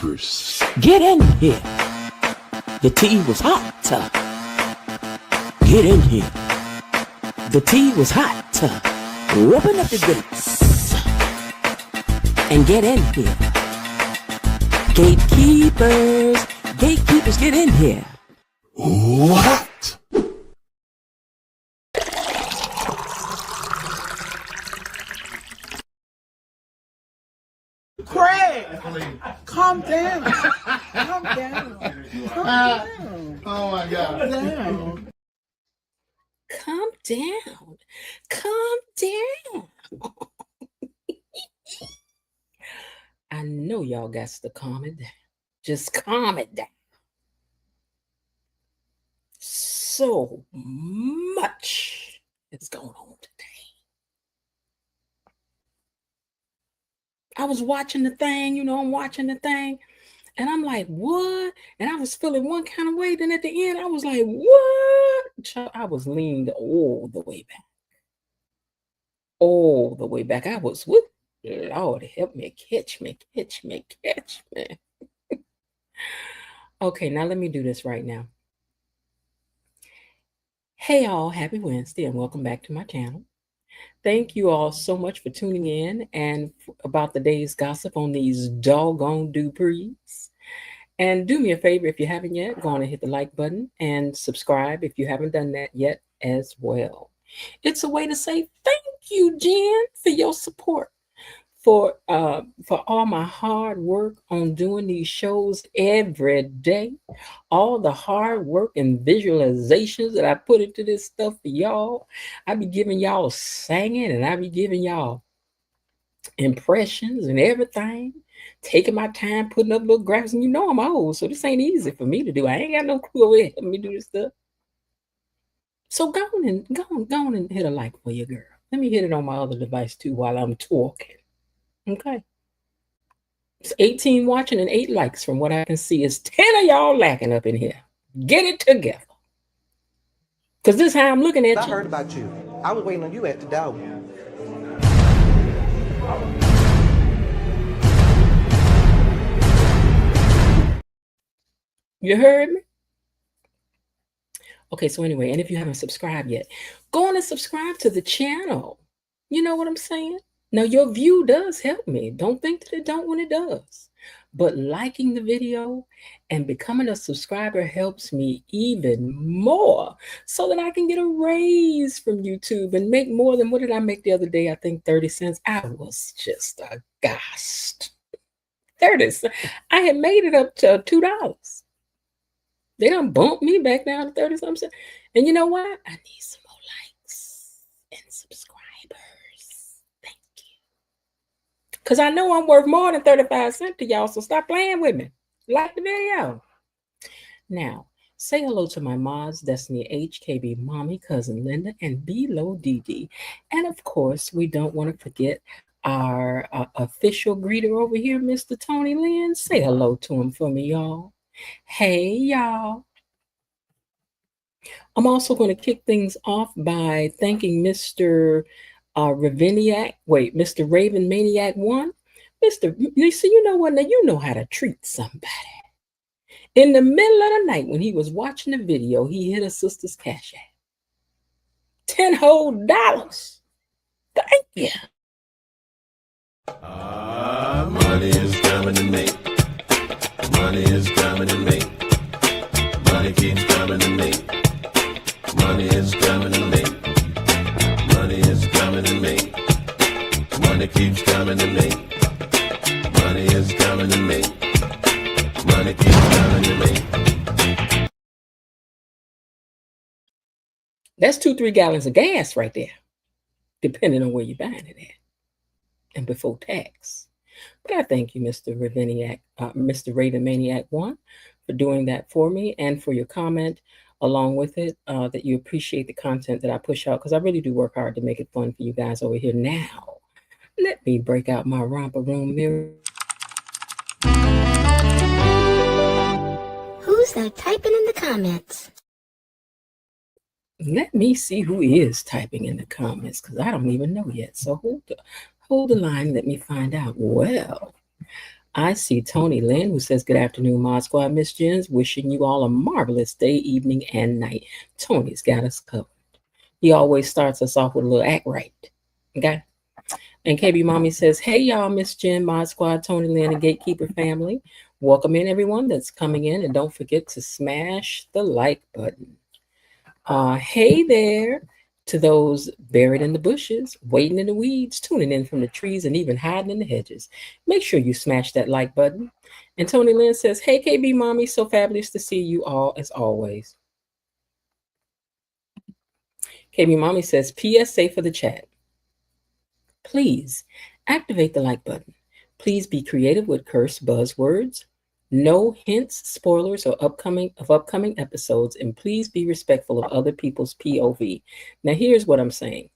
Duprees. Get in here. The tea was hot. Get in here. The tea was hot. Open up the gates and get in here. Gatekeepers, gatekeepers, get in here. What? Craig, calm down. Calm down. Calm down. Oh my God. Down. Calm down. Calm down. I know y'all got to calm it down. Just calm it down. So much is going on today. I was watching the thing, I'm watching the thing, and I'm like, what? And I was feeling one kind of way. Then at the end, I was like, what? I was leaned all the way back. All the way back. I was, what? Lord, help me, catch me. Okay, now let me do this right now. Hey, y'all, happy Wednesday, and welcome back to my channel. Thank you all so much for tuning in and about the day's gossip on these doggone Duprees. And do me a favor, if you haven't yet, go on and hit the like button and subscribe if you haven't done that yet as well. It's a way to say thank you, Jen, for your support, for all my hard work on doing these shows every day, all the hard work and visualizations that I put into this stuff for y'all. I be giving y'all singing, and I be giving y'all impressions and everything, taking my time, putting up little graphics, and I'm old, so this ain't easy for me to do. I ain't got no clue over here helping me do this stuff. So go on and hit a like for your girl. Let me hit it on my other device too while I'm talking. Okay. It's 18 watching and 8 likes from what I can see. It's 10 of y'all lacking up in here. Get it together. Because this is how I'm looking at you. I heard about you. I was waiting on you at the door. You heard me? Okay, so anyway, and if you haven't subscribed yet, go on and subscribe to the channel. You know what I'm saying? Now, your view does help me. Don't think that it don't when it does. But liking the video and becoming a subscriber helps me even more so that I can get a raise from YouTube and make more than, what did I make the other day? I think 30 cents. I was just aghast. 30 cents. I had made it up to $2. They done bumped me back down to 30 something. And you know what? I need some more likes and subscribers. Because I know I'm worth more than 35 cents to y'all, so stop playing with me. Like the video. Now, say hello to my mods, Destiny HKB, Mommy, Cousin Linda, and B-Lo DD. And of course, we don't want to forget our official greeter over here, Mr. Tony Lynn. Say hello to him for me, y'all. Hey, y'all. I'm also going to kick things off by thanking Mr. Mr. Raven Maniac 1. You know what? Now you know how to treat somebody. In the middle of the night when he was watching the video, he hit a sister's cash app. $10 whole. Thank you. Money is coming to me. Money is coming to me. Money keeps coming to me. Money is coming to me. Money is coming to me. Money keeps coming to me. Money is coming to me. Money keeps coming to me. That's 2-3 gallons of gas right there, depending on where you're buying it at, and before tax. But I thank you, Mr. Raven Maniac 1, for doing that for me, and for your comment along with it, that you appreciate the content that I push out, because I really do work hard to make it fun for you guys over here. Now, let me break out my romper room mirror. Who's that typing in the comments? Let me see who is typing in the comments, because I don't even know yet. So hold the line. Let me find out. Well, I see Tony Lynn, who says, good afternoon, Mod Squad. Miss Jens, wishing you all a marvelous day, evening, and night. Tony's got us covered. He always starts us off with a little act right. Okay? And KB Mommy says, hey, y'all, Miss Jen, Mod Squad, Tony Lynn, and Gatekeeper family. Welcome in, everyone that's coming in. And don't forget to smash the like button. Hey there to those buried in the bushes, waiting in the weeds, tuning in from the trees, and even hiding in the hedges. Make sure you smash that like button. And Tony Lynn says, hey, KB Mommy, so fabulous to see you all as always. KB Mommy says, PSA for the chat. Please activate the like button. Please be creative with curse buzzwords. No hints, spoilers, or upcoming episodes, and please be respectful of other people's POV. Now, here's what I'm saying.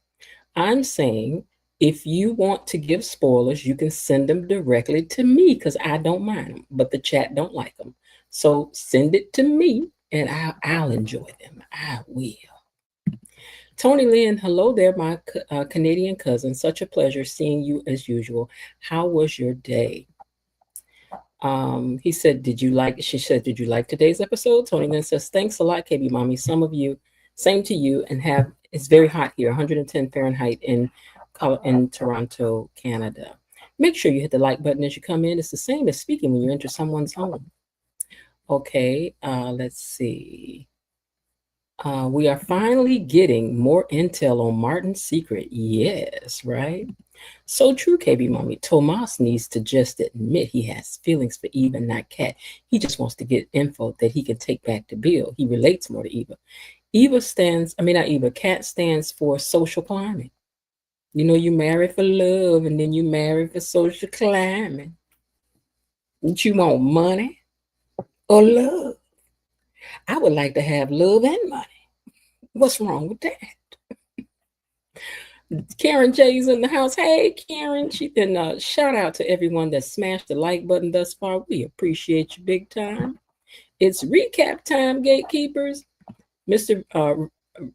I'm saying if you want to give spoilers, you can send them directly to me because I don't mind them, but the chat don't like them. So send it to me, and I'll enjoy them. I will. Tony Lynn, hello there, my Canadian cousin. Such a pleasure seeing you as usual. How was your day? He said, she said, did you like today's episode? Tony Lynn says, thanks a lot, KB Mommy. Some of you, same to you, and it's very hot here, 110 Fahrenheit in Toronto, Canada. Make sure you hit the like button as you come in. It's the same as speaking when you enter someone's home. Okay, let's see. We are finally getting more intel on Martin's secret. Yes, right? So true, KB Mommy. Tomas needs to just admit he has feelings for Eva, not Kat. He just wants to get info that he can take back to Bill. He relates more to Eva. Kat stands for social climbing. You know, you marry for love and then you marry for social climbing. Don't you want money or love? I would like to have love and money. What's wrong with that? Karen J's in the house. Hey, Karen. Shout out to everyone that smashed the like button thus far. We appreciate you big time. It's recap time, gatekeepers. Mr.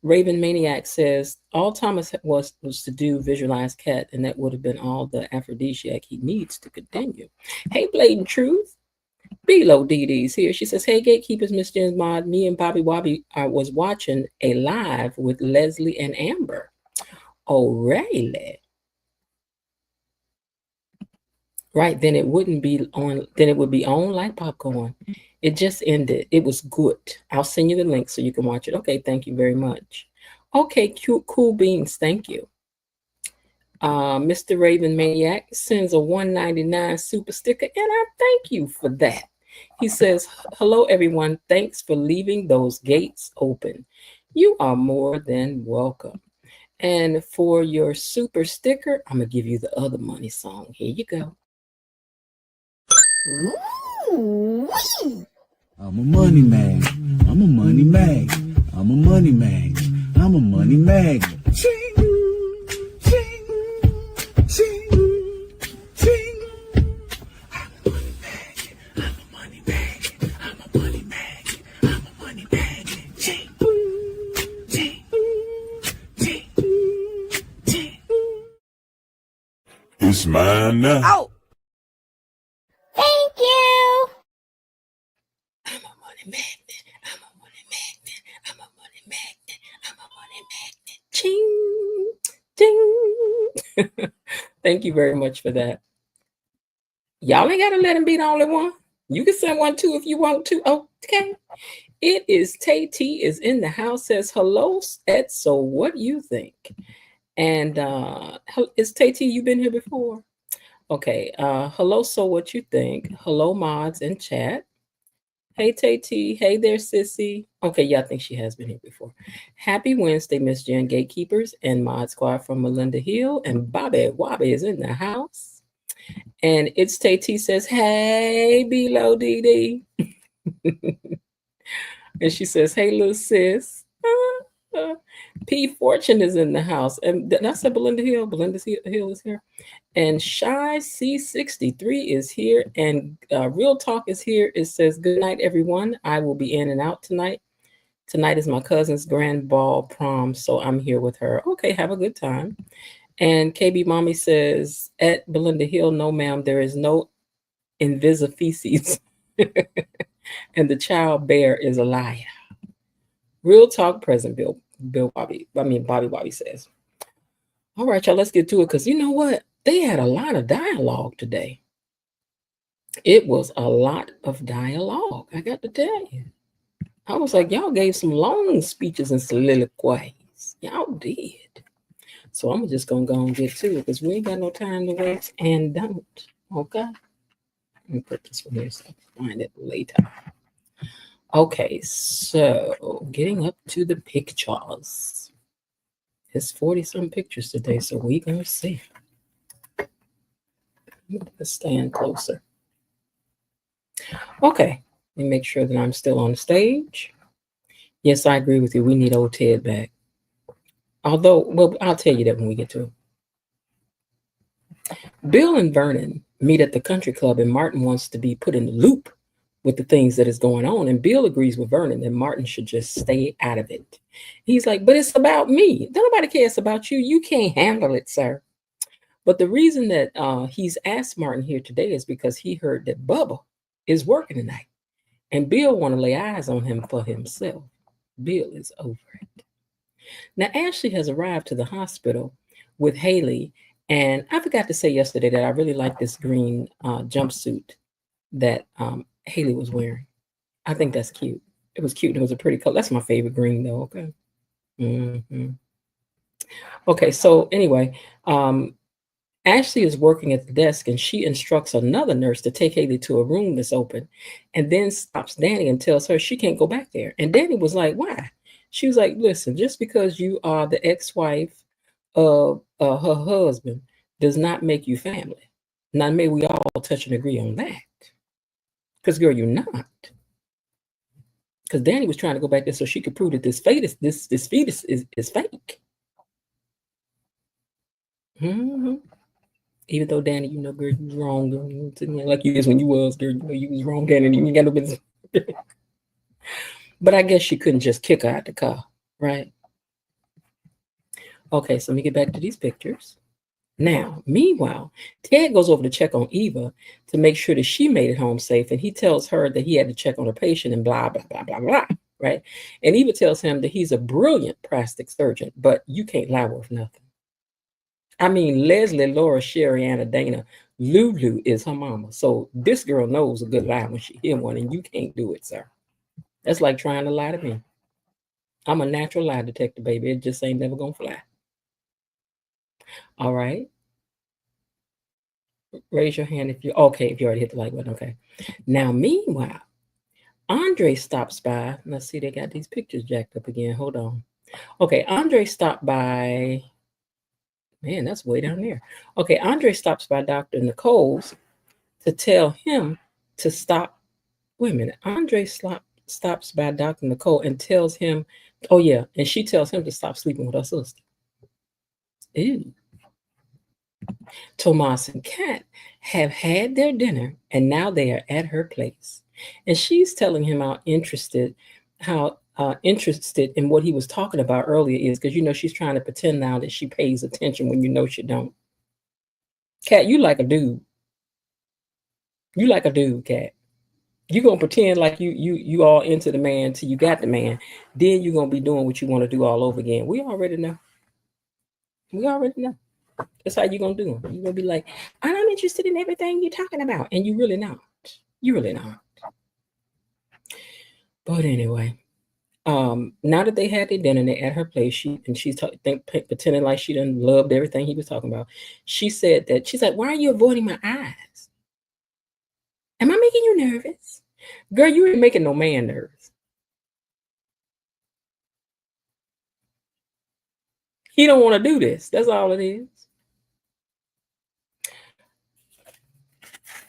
Raven Maniac says, all Thomas was to do visualize Kat, and that would have been all the aphrodisiac he needs to continue. Hey, Blatant Truth. Below DD's here. She says, hey, gatekeepers, Miss Jen's Mod. Me and Bobby Wobby was watching a live with Leslie and Amber. Oh, really? Right, then it would be on like popcorn. It just ended. It was good. I'll send you the link so you can watch it. Okay, thank you very much. Okay, cool beans, thank you. Mr. Raven Maniac sends a $1.99 super sticker, and I thank you for that. He says, hello, everyone. Thanks for leaving those gates open. You are more than welcome. And for your super sticker, I'm going to give you the other money song. Here you go. I'm a money man. I'm a money mag. I'm a money mag. I'm a money mag. Ching, ching, ching, ching. I'm a money mag. I'm a money mag. I'm a money mag. Ching, ching, ching, ching. It's mine now. Oh! Thank you! I'm a money magnet. I'm a money magnet. I'm a money magnet. I'm a money magnet. Ching, ding. Thank you very much for that. Y'all ain't got to let him be the only one. You can send one too if you want to. Okay. It is Tay T is in the house, says hello, Ed. So what you think? And is Tay T, you been here before? Okay. Hello, so what you think? Hello, mods in chat. Hey, Tay T. Hey there, sissy. Okay, yeah, I think she has been here before. Happy Wednesday, Miss Jen, gatekeepers and mod squad from Melinda Hill. And Bobby Wobby is in the house. And it's Tay T says, hey, below DD. And she says, hey, little sis. P Fortune is in the house. And that's at Belinda Hill. Belinda Hill is here. And Shy C63 is here. And Real Talk is here. It says, good night, everyone. I will be in and out tonight. Tonight is my cousin's grand ball prom, so I'm here with her. Okay, have a good time. And KB Mommy says, at Belinda Hill, no, ma'am, there is no invisifices, and the child bear is a liar. Real talk present, Bobby says. All right, y'all, let's get to it, because you know what? They had a lot of dialogue today. It was a lot of dialogue, I got to tell you. I was like, y'all gave some long speeches and soliloquies. Y'all did. So I'm just going to go and get to it, because we ain't got no time to waste and don't. Okay? Let me put this one here so I can find it later. Okay, so getting up to the pictures. It's 40-some pictures today, so we gonna see. Let's stand closer. Okay, let me make sure that I'm still on the stage. Yes, I agree with you. We need old Ted back. Although, well, I'll tell you that when we get to it. Bill and Vernon meet at the country club, and Martin wants to be put in the loop with the things that is going on. And Bill agrees with Vernon that Martin should just stay out of it. He's like, but it's about me. Nobody cares about you. You can't handle it, sir. But the reason that he's asked Martin here today is because he heard that Bubba is working tonight. And Bill want to lay eyes on him for himself. Bill is over it. Now, Ashley has arrived to the hospital with Haley. And I forgot to say yesterday that I really like this green jumpsuit that Haley was wearing. I think that's cute. It was cute. It was a pretty color. That's my favorite green, though. Okay. Mm-hmm. Okay. So anyway, Ashley is working at the desk, and she instructs another nurse to take Haley to a room that's open, and then stops Danny and tells her she can't go back there. And Danny was like, "Why?" She was like, "Listen, just because you are the ex-wife of her husband does not make you family. Now, may we all touch and agree on that? Because, girl, you're not." Because Danny was trying to go back there so she could prove that this fetus is fake. Mm-hmm. Even though, Danny, you know, girl, you was wrong, girl. You know, sitting there like you is when you was, girl. You know, you was wrong, Danny. You ain't got no business. But I guess she couldn't just kick her out the car, right? Okay, so let me get back to these pictures. Now, meanwhile, Ted goes over to check on Eva to make sure that she made it home safe, and he tells her that he had to check on her patient and blah, blah, blah, blah, blah, right? And Eva tells him that he's a brilliant plastic surgeon, but you can't lie worth nothing. I mean, Leslie, Laura, Sherry, Anna, Dana, Lulu is her mama. So this girl knows a good lie when she hear one, and you can't do it, sir. That's like trying to lie to me. I'm a natural lie detector, baby. It just ain't never gonna fly. All right. Raise your hand if you already hit the like button. Okay. Now, meanwhile, Andre stops by. Let's see, they got these pictures jacked up again. Hold on. Okay, Andre stopped by. Man, that's way down there. Okay, Andre stops by Dr. Nicole's to tell him to stop. Wait a minute. Andre stops by Dr. Nicole and tells him, oh yeah, and she tells him to stop sleeping with her sister. Ew. Tomas and Kat have had their dinner, and now they are at her place. And she's telling him how interested in what he was talking about earlier is, because you know she's trying to pretend now that she pays attention when you know she don't. Kat, you like a dude. You like a dude, Kat. You're gonna pretend like you all into the man till you got the man. Then you're gonna be doing what you want to do all over again. We already know. We already know. That's how you're gonna do them. You're gonna be like, I'm interested in everything you're talking about, and you really not. You really not. But anyway, now that they had their dinner, they're at her place. She's pretending like she done loved everything he was talking about. She said that she's like, "Why are you avoiding my eyes? Am I making you nervous, girl? You ain't making no man nervous. He don't want to do this. That's all it is."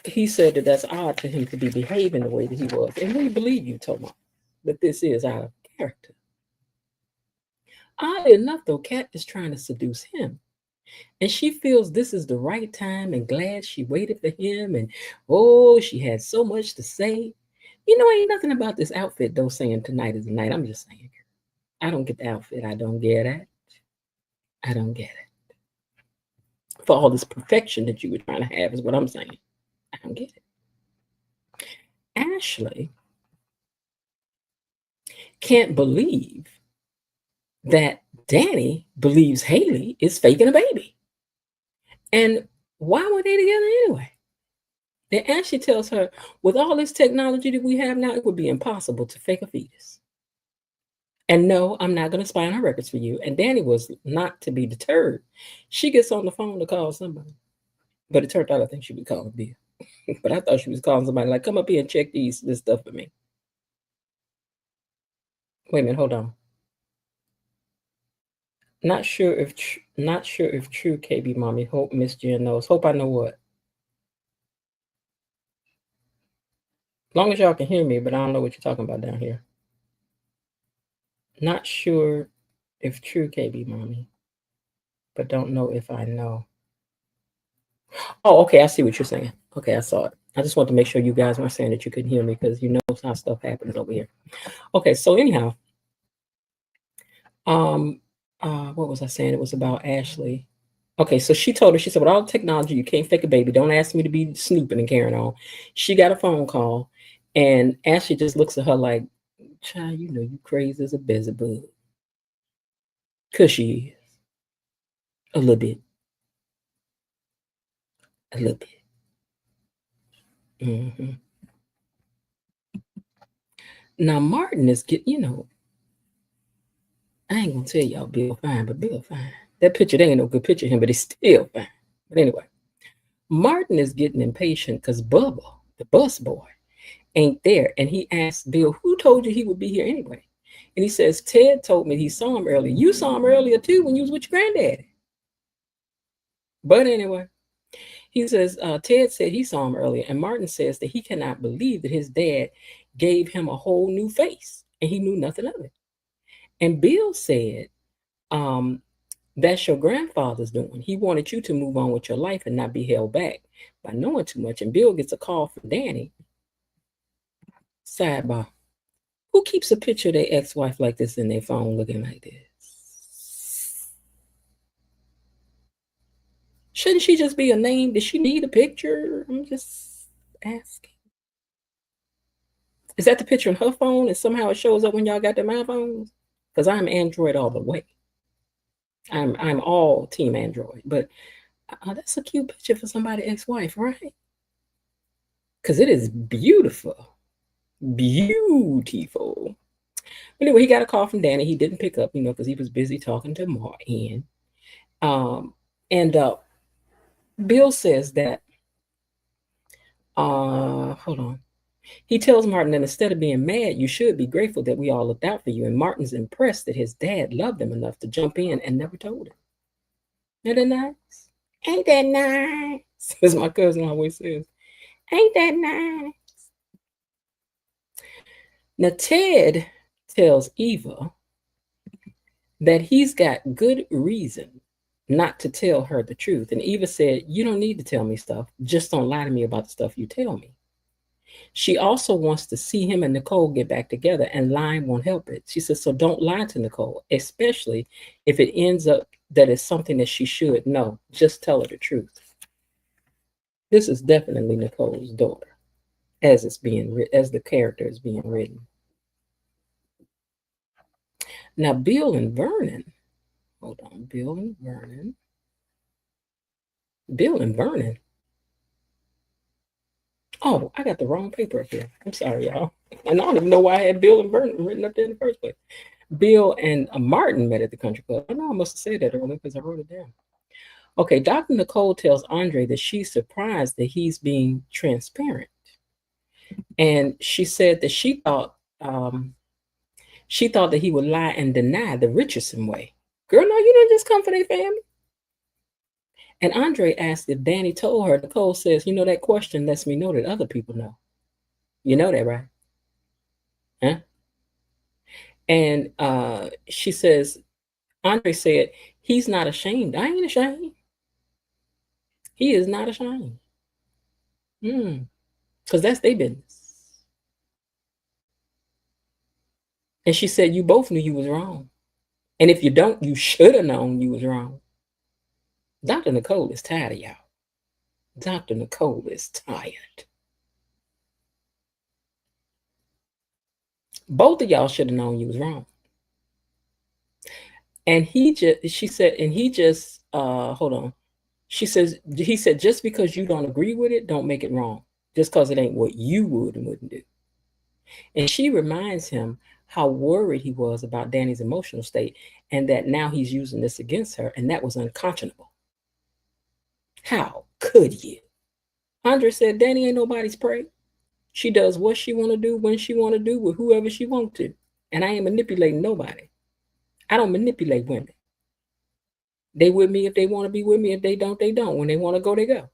He said that that's odd to him to be behaving the way that he was, and we believe you, Thomas, that this is out of character. Oddly enough, though, Kat is trying to seduce him. And she feels this is the right time and glad she waited for him. And, oh, she had so much to say. You know, ain't nothing about this outfit, though, saying tonight is the night. I'm just saying. I don't get the outfit. I don't get it. I don't get it. For all this perfection that you were trying to have is what I'm saying. I don't get it. Ashley can't believe that Danny believes Haley is faking a baby. And why were they together anyway? And Ashley tells her, with all this technology that we have now, it would be impossible to fake a fetus. And no, I'm not going to spy on her records for you. And Danny was not to be deterred. She gets on the phone to call somebody. But it turned out I think she was calling Bill. But I thought she was calling somebody like, come up here and check this stuff for me. Wait a minute, hold on. Not sure if true, KB Mommy. Hope Miss Jen knows. Hope I know what. Long as y'all can hear me, but I don't know what you're talking about down here. Not sure if true, KB Mommy, but don't know if I know. Oh, okay, I see what you're saying. Okay, I saw it. I just want to make sure you guys weren't saying that you couldn't hear me because you know how stuff happens over here. Okay, so anyhow, what was I saying? It was about Ashley. Okay, so she told her, she said, with all the technology, you can't fake a baby. Don't ask me to be snooping and carrying on. She got a phone call, and Ashley just looks at her like, child, you know you crazy as a Beelzebub. Because she is. A little bit. A little bit. Mm-hmm. Now, Martin is getting, I ain't going to tell y'all Bill fine, but Bill fine. That picture, they ain't no good picture of him, but he's still fine. But anyway, Martin is getting impatient because Bubba, the bus boy, ain't there. And he asked Bill, who told you he would be here anyway? And he says, Ted told me he saw him earlier. You saw him earlier too when you was with your granddaddy. But anyway, he says, Ted said he saw him earlier. And Martin says that he cannot believe that his dad gave him a whole new face and he knew nothing of it. And Bill said, that's your grandfather's doing. He wanted you to move on with your life and not be held back by knowing too much. And Bill gets a call from Danny. Sidebar. Who keeps a picture of their ex-wife like this in their phone looking like this? Shouldn't she just be a name? Does she need a picture? I'm just asking. Is that the picture on her phone and somehow it shows up when y'all got them iPhones? Because I'm Android all the way. I'm all team Android. But that's a cute picture for somebody's ex-wife, right? Because it is beautiful. Beautiful. Anyway, he got a call from Danny. He didn't pick up, because he was busy talking to Martin. And Bill says that, hold on. He tells Martin that instead of being mad, you should be grateful that we all looked out for you. And Martin's impressed that his dad loved him enough to jump in and never told him. Isn't that nice? Ain't that nice? As my cousin always says. Ain't that nice? Now, Ted tells Eva that he's got good reason not to tell her the truth. And Eva said, you don't need to tell me stuff. Just don't lie to me about the stuff you tell me. She also wants to see him and Nicole get back together, and lying won't help it. She says, so don't lie to Nicole, especially if it ends up that it's something that she should know. Just tell her the truth. This is definitely Nicole's daughter, as the character is being written. Now, Bill and Vernon. Hold on, Bill and Vernon. Oh, I got the wrong paper up here. I'm sorry, y'all. And I don't even know why I had Bill and Vernon written up there in the first place. Bill and Martin met at the country club. I know I must have said that earlier because I wrote it down. Okay, Dr. Nicole tells Andre that she's surprised that he's being transparent. And she said that she thought that he would lie and deny the Richardson way. Girl, no, you didn't just come for their family. And Andre asked if Danny told her. Nicole says, that question lets me know that other people know. You know that, right? Huh? And she says, Andre said, he's not ashamed. I ain't ashamed. He is not ashamed. Because that's their business. And she said, you both knew you was wrong. And if you don't, you should have known you was wrong. Dr. Nicole is tired of y'all. Dr. Nicole is tired. Both of y'all should have known you was wrong. And she said, and he just, hold on. He said, just because you don't agree with it, don't make it wrong. Just because it ain't what you would and wouldn't do. And she reminds him how worried he was about Danny's emotional state and that now he's using this against her, and that was unconscionable. How could you? Andre said, Danny ain't nobody's prey. She does what she want to do when she want to do with whoever she want to. And I ain't manipulating nobody. I don't manipulate women. They with me if they want to be with me. If they don't, they don't. When they want to go, they go.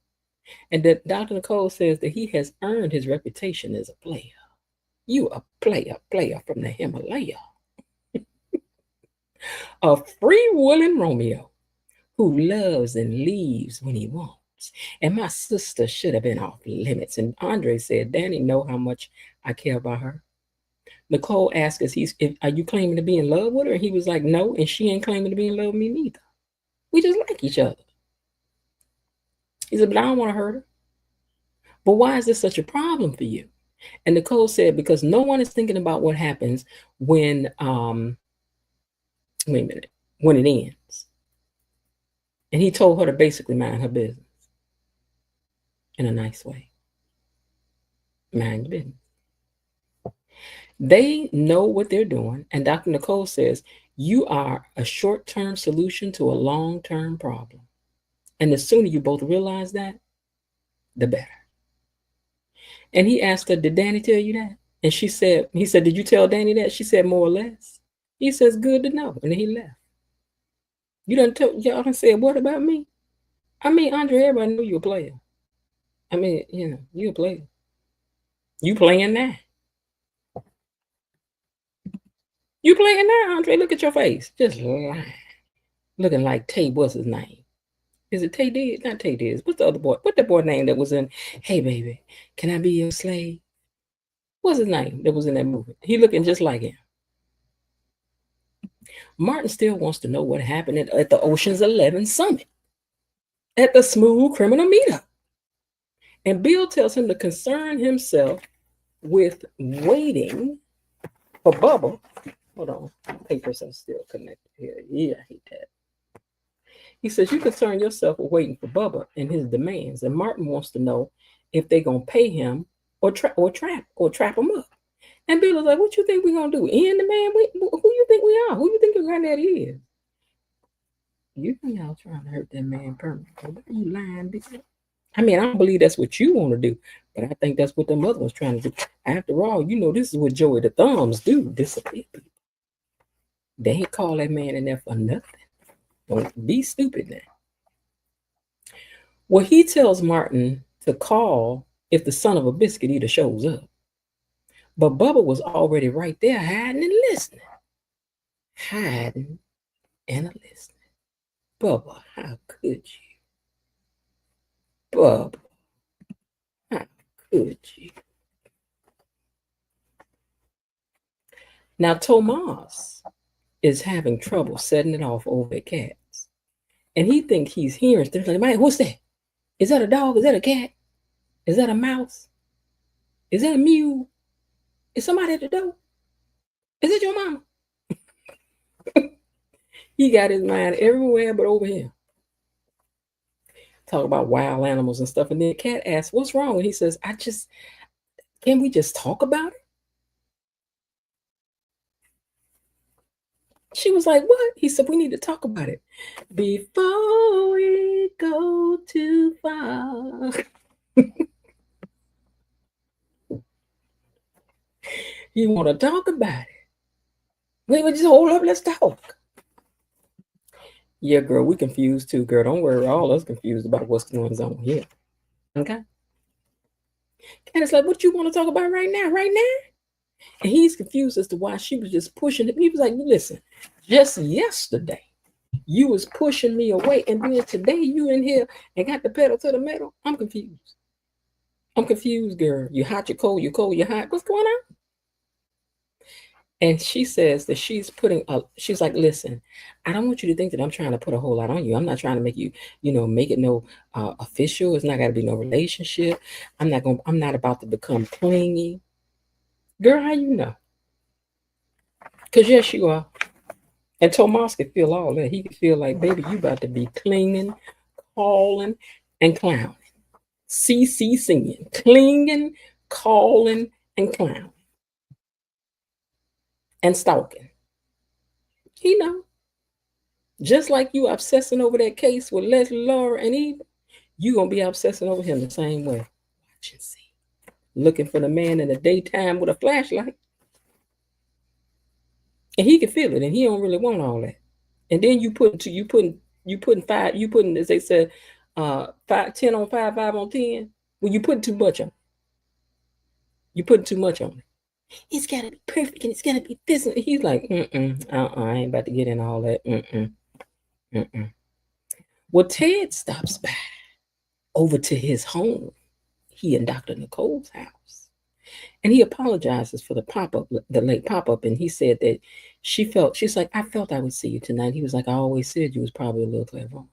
And that Dr. Nicole says that he has earned his reputation as a player. You a player from the Himalaya. A free-willing Romeo who loves and leaves when he wants. And my sister should have been off limits. And Andre said, Danny know how much I care about her. Nicole asked us, are you claiming to be in love with her? And he was like, no, and she ain't claiming to be in love with me neither. We just like each other. He said, but I don't want to hurt her. But why is this such a problem for you? And Nicole said, because no one is thinking about what happens when, when it ends. And he told her to basically mind her business in a nice way. Mind your business. They know what they're doing. And Dr. Nicole says, you are a short-term solution to a long-term problem. And the sooner you both realize that, the better. And he asked her, did Danny tell you that? And he said, did you tell Danny that? She said, more or less. He says, good to know. And then he left. Y'all done said, what about me? I mean, Andre, everybody knew you a player. I mean, you a player. You playing now. You playing now, Andre? Look at your face. Just lying. Looking like Tay, what's his name? Is it Tay Diggs? Not Tay Diggs. What's the other boy? What's the boy name that was in, hey, baby, can I be your slave? What's his name that was in that movie? He looking just like him. Martin still wants to know what happened at the Ocean's 11 summit, at the Smooth Criminal meetup. And Bill tells him to concern himself with waiting for Bubba. Hold on, papers are still connected here. Yeah, I hate that. He says, you concern yourself with waiting for Bubba and his demands. And Martin wants to know if they're going to pay him or trap him up. And Bill is like, what you think we're going to do? End the man? Who you think we are? Who you think your granddaddy is? You think y'all trying to hurt that man permanently. Why are you lying, bitch? I mean, I don't believe that's what you want to do, but I think that's what the mother was trying to do. After all, this is what Joey the Thumbs do, disappear people. They ain't call that man in there for nothing. Don't be stupid now. Well, he tells Martin to call if the son of a biscuit eater shows up. But Bubba was already right there, hiding and listening. Hiding and listening. Bubba, how could you? Bubba, how could you? Now, Tomas is having trouble setting it off over at Cats. And he thinks he's hearing stuff like, man, what's that? Is that a dog? Is that a cat? Is that a mouse? Is that a mule? Is somebody at the door? Is it your mama? He got his mind everywhere but over here. Talk about wild animals and stuff. And then Cat asks, what's wrong? And he says, can we just talk about it? She was like, what? He said, we need to talk about it before we go too far. You want to talk about it? Wait, just hold up. Let's talk. Yeah, girl, we confused too, girl. Don't worry. All us confused about what's going on here. Okay? And it's like, what you want to talk about right now? Right now? And he's confused as to why she was just pushing him. He was like, listen, just yesterday, you was pushing me away. And then today you in here and got the pedal to the metal. I'm confused. I'm confused, girl. You hot, you cold, you cold, you hot. What's going on? And she says that she's like, listen, I don't want you to think that I'm trying to put a whole lot on you. I'm not trying to make you, make it no official. It's not got to be no relationship. I'm not about to become clingy. Girl, how you know? Because yes, you are. And Tomas could feel all that. He could feel like, baby, you about to be clinging, calling, and clowning. CC singing, clinging, calling, and clowning. And stalking. He know. Just like you obsessing over that case with Leslie, Laura, and Eve, you gonna be obsessing over him the same way. Watch and see. Looking for the man in the daytime with a flashlight. And he can feel it, and he don't really want all that. And then you putting as they said, 10 on 5, 5 on 10. Well, you put too much on. You put too much on it. It's gotta be perfect and it's gotta be this. And he's like, I ain't about to get in all that. Well, Ted stops by over to his home, he and Dr. Nicole's house. And he apologizes for the pop-up, the late pop-up. And he said that she's like, I felt I would see you tonight. He was like, I always said you was probably a little clairvoyant.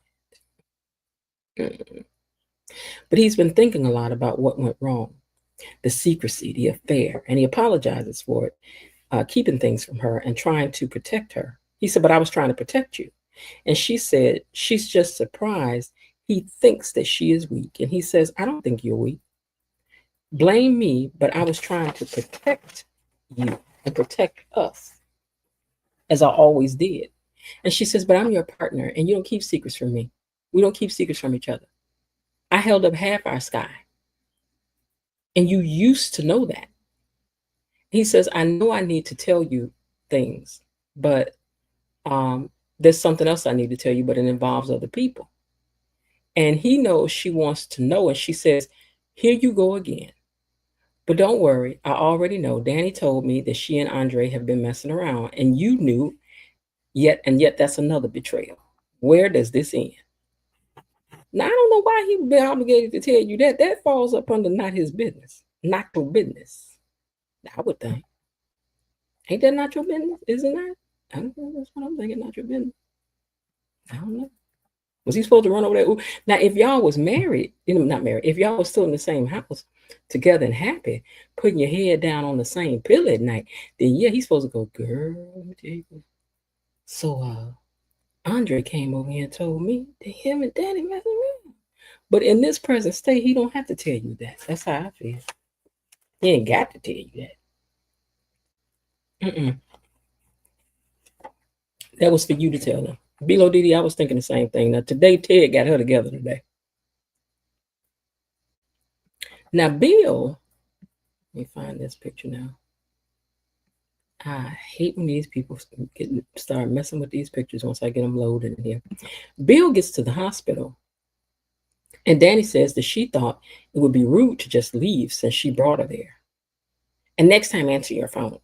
But he's been thinking a lot about what went wrong, the secrecy, the affair, and he apologizes for it, keeping things from her and trying to protect her. He said, but I was trying to protect you. And she said, she's just surprised. He thinks that she is weak. And he says, I don't think you're weak. Blame me, but I was trying to protect you and protect us, as I always did. And she says, but I'm your partner, and you don't keep secrets from me. We don't keep secrets from each other. I held up half our sky, and you used to know that. He says, I know I need to tell you things, but there's something else I need to tell you, but it involves other people. And he knows she wants to know, and she says, here you go again. But don't worry, I already know. Danny told me that she and Andre have been messing around, and you knew, yet that's another betrayal. Where does this end? Now, I don't know why he would be obligated to tell you that. That falls up under not his business, not your business. I would think. Ain't that not your business? Isn't that? I don't know. That's what I'm thinking, not your business. I don't know. Was he supposed to run over there? Now, if y'all was married, not married, if y'all was still in the same house together and happy, putting your head down on the same pillow at night, then yeah, he's supposed to go, girl, let me tell you. So Andre came over here and told me that him and Danny messing around. But in this present state, he don't have to tell you that. That's how I feel. He ain't got to tell you that. That was for you to tell him. Bilo Didi, I was thinking the same thing. Now, today, Ted got her together today. Now, Bill, let me find this picture now. I hate when these people start messing with these pictures once I get them loaded in here. Bill gets to the hospital, and Danny says that she thought it would be rude to just leave since she brought her there. And next time, answer your phone.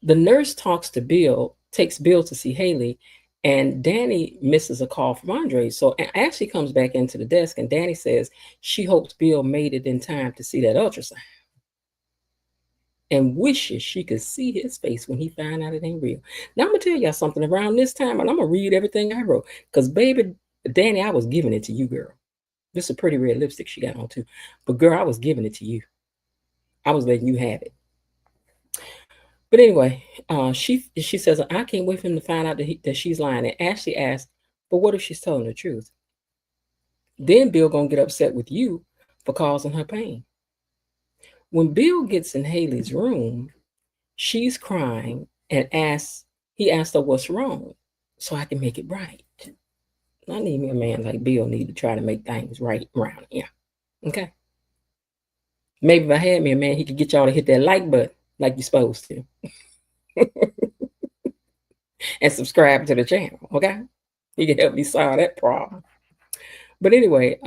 The nurse talks to Bill, takes Bill to see Haley, and Danny misses a call from Andre. So Ashley comes back into the desk, and Danny says she hopes Bill made it in time to see that ultrasound and wishes she could see his face when he found out it ain't real. Now, I'm going to tell y'all something around this time, and I'm going to read everything I wrote. Because, baby, Danny, I was giving it to you, girl. This is a pretty red lipstick she got on, too. But, girl, I was giving it to you. I was letting you have it. But anyway, she says, I can't wait for him to find out that she's lying. And Ashley asks, but what if she's telling the truth? Then Bill going to get upset with you for causing her pain. When Bill gets in Haley's room, she's crying and he asked her what's wrong so I can make it right. I need me a man like Bill need to try to make things right around here. Okay? Maybe if I had me a man, he could get y'all to hit that like button like you're supposed to. And subscribe to the channel, okay? He can help me solve that problem. But anyway,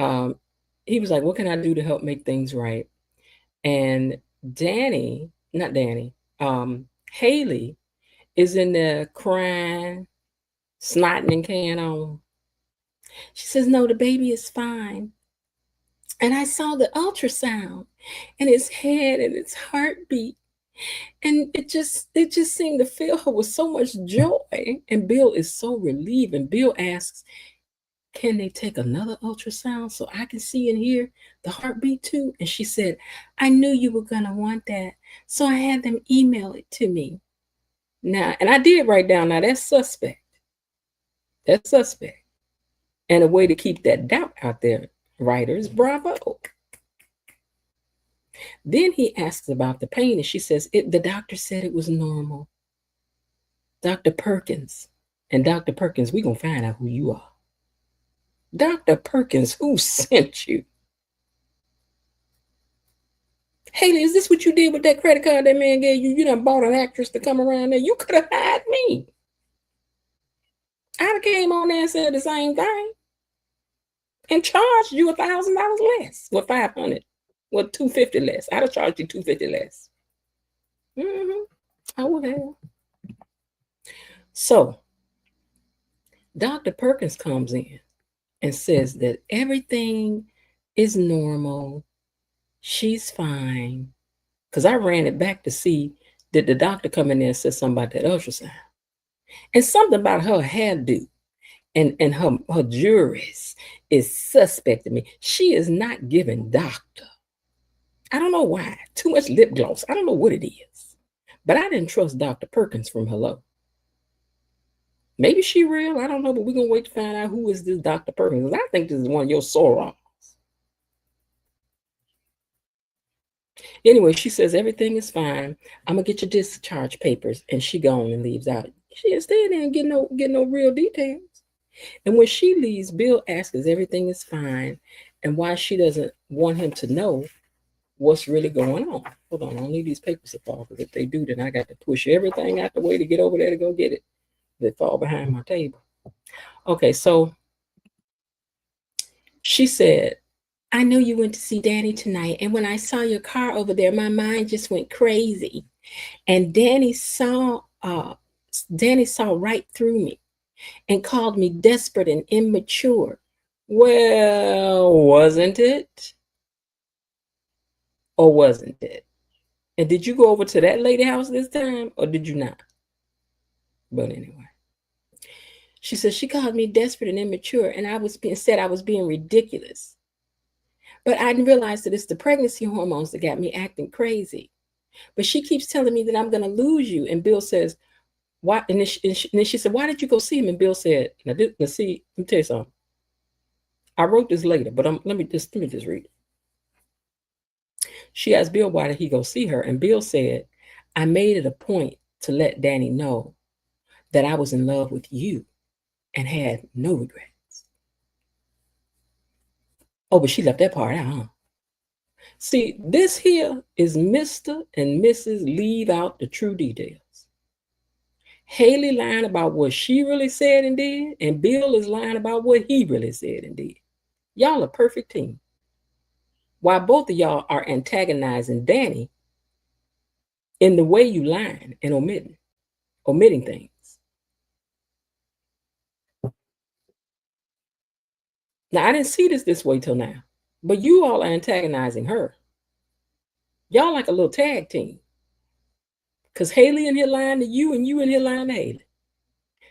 he was like, what can I do to help make things right? And Haley is in there crying, snotting and can on. She says, no, the baby is fine. And I saw the ultrasound and his head and its heartbeat. And it just seemed to fill her with so much joy. And Bill is so relieved. And Bill asks, can they take another ultrasound so I can see and hear the heartbeat too? And she said, I knew you were going to want that. So I had them email it to me. Now, and I did write down, now that's suspect. That's suspect. And a way to keep that doubt out there, writers, bravo. Then he asks about the pain, and she says, the doctor said it was normal. Dr. Perkins. And Dr. Perkins, we're going to find out who you are. Dr. Perkins, who sent you? Haley, is this what you did with that credit card that man gave you? You done bought an actress to come around there. You could have had me. I'd have came on there and said the same thing and charged you $1,000 less, or $500, or $250 less. I'd have charged you $250 less. I would have. So Dr. Perkins comes in and says that everything is normal. She's fine. Because I ran it back to see, did the doctor come in there and say something about that ultrasound? And something about her hairdo and her juries is suspect to me. She is not giving doctor. I don't know why. Too much lip gloss. I don't know what it is. But I didn't trust Dr. Perkins from hello. Maybe she real. I don't know, but we're going to wait to find out who is this Dr. Perkins. I think this is one of your sorons. Anyway, she says everything is fine. I'm going to get your discharge papers. And she gone and leaves out. She didn't stay there and get no real details. And when she leaves, Bill asks if everything is fine and why she doesn't want him to know what's really going on. Hold on, I don't need these papers to fall, because if they do, then I got to push everything out the way to get over there to go get it. They fall behind my table. Okay, so she said, I know you went to see Danny tonight, and when I saw your car over there, my mind just went crazy. And Danny saw right through me and called me desperate and immature. Well, wasn't it? Or wasn't it? And did you go over to that lady house this time, or did you not? But anyway, she said she called me desperate and immature, and I was being ridiculous. But I didn't realize that it's the pregnancy hormones that got me acting crazy. But she keeps telling me that I'm going to lose you. And Bill says, why? And then she said, why did you go see him? And Bill said, now see, let me tell you something. I wrote this later, but let me just read it. She asked Bill, why did he go see her? And Bill said, I made it a point to let Danny know that I was in love with you and had no regrets. Oh, but she left that part out, huh? See, this here is Mr. and Mrs. Leave out the true details. Haley lying about what she really said and did, and Bill is lying about what he really said and did. Y'all a perfect team. While both of y'all are antagonizing Danny in the way you lying and omitting things. Now, I didn't see this way till now, but you all are antagonizing her. Y'all like a little tag team. Because Haley in here lying to you and you in here lying to Haley.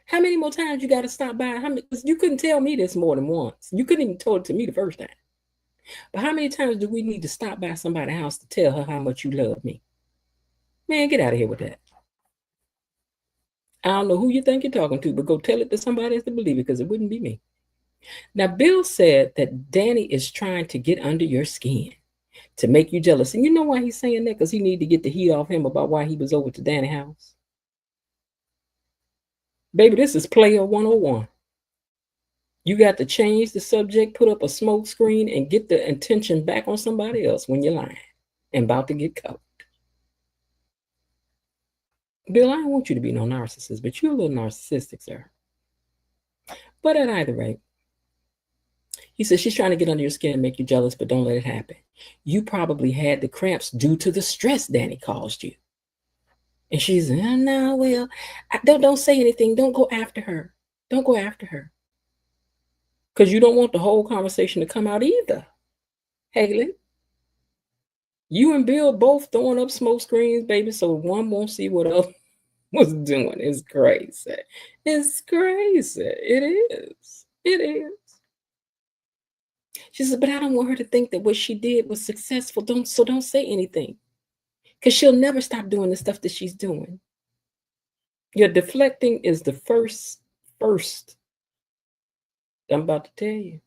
How many more times you got to stop by? Because you couldn't tell me this more than once. You couldn't even tell it to me the first time. But how many times do we need to stop by somebody's house to tell her how much you love me? Man, get out of here with that. I don't know who you think you're talking to, but go tell it to somebody else to believe it, because it wouldn't be me. Now, Bill said that Danny is trying to get under your skin to make you jealous. And you know why he's saying that? Because he need to get the heat off him about why he was over to Danny's house. Baby, this is player 101. You got to change the subject, put up a smoke screen, and get the attention back on somebody else when you're lying and about to get caught. Bill, I don't want you to be no narcissist, but you're a little narcissistic, sir. But at either rate, he says she's trying to get under your skin and make you jealous, but don't let it happen. You probably had the cramps due to the stress Danny caused you. And she's, oh, no, well, don't say anything. Don't go after her. Don't go after her. Because you don't want the whole conversation to come out either. Haley, you and Bill both throwing up smoke screens, baby, so one won't see what else was doing. It's crazy. It's crazy. It is. It is. She said, but I don't want her to think that what she did was successful. Don't say anything. Because she'll never stop doing the stuff that she's doing. Your deflecting is the first I'm about to tell you.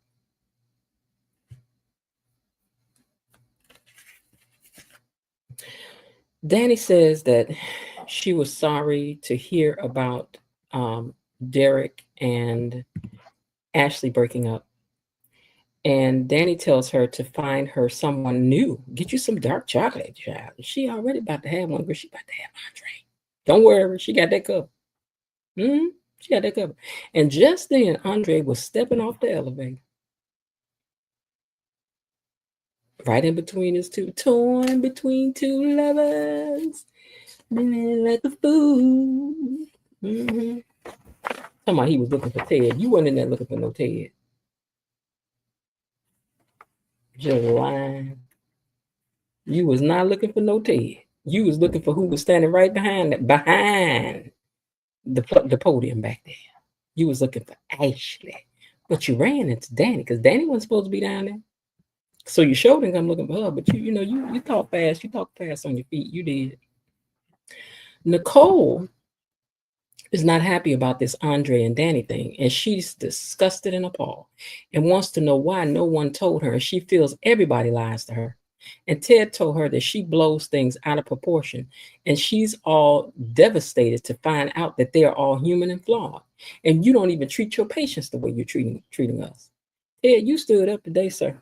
Danny says that she was sorry to hear about Derek and Ashley breaking up. And Danny tells her to find her someone new. Get you some dark chocolate, child. She already about to have one, but she about to have Andre. Don't worry, she got that covered. She got that covered. And just then, Andre was stepping off the elevator. Right in between his two, torn between two lovers. Like a fool. Talking about he was looking for Ted. You weren't in there looking for no Ted. Just lying. You was not looking for no Ted. You was looking for who was standing right behind the podium back there. You was looking for Ashley. But you ran into Danny because Danny wasn't supposed to be down there. So you showed him I'm looking for her, but you talk fast. You talk fast on your feet. You did. Nicole is not happy about this Andre and Danny thing, and she's disgusted and appalled and wants to know why no one told her. She feels everybody lies to her. And Ted told her that she blows things out of proportion, and she's all devastated to find out that they are all human and flawed. And you don't even treat your patients the way you're treating us. Ted, you stood up today, sir.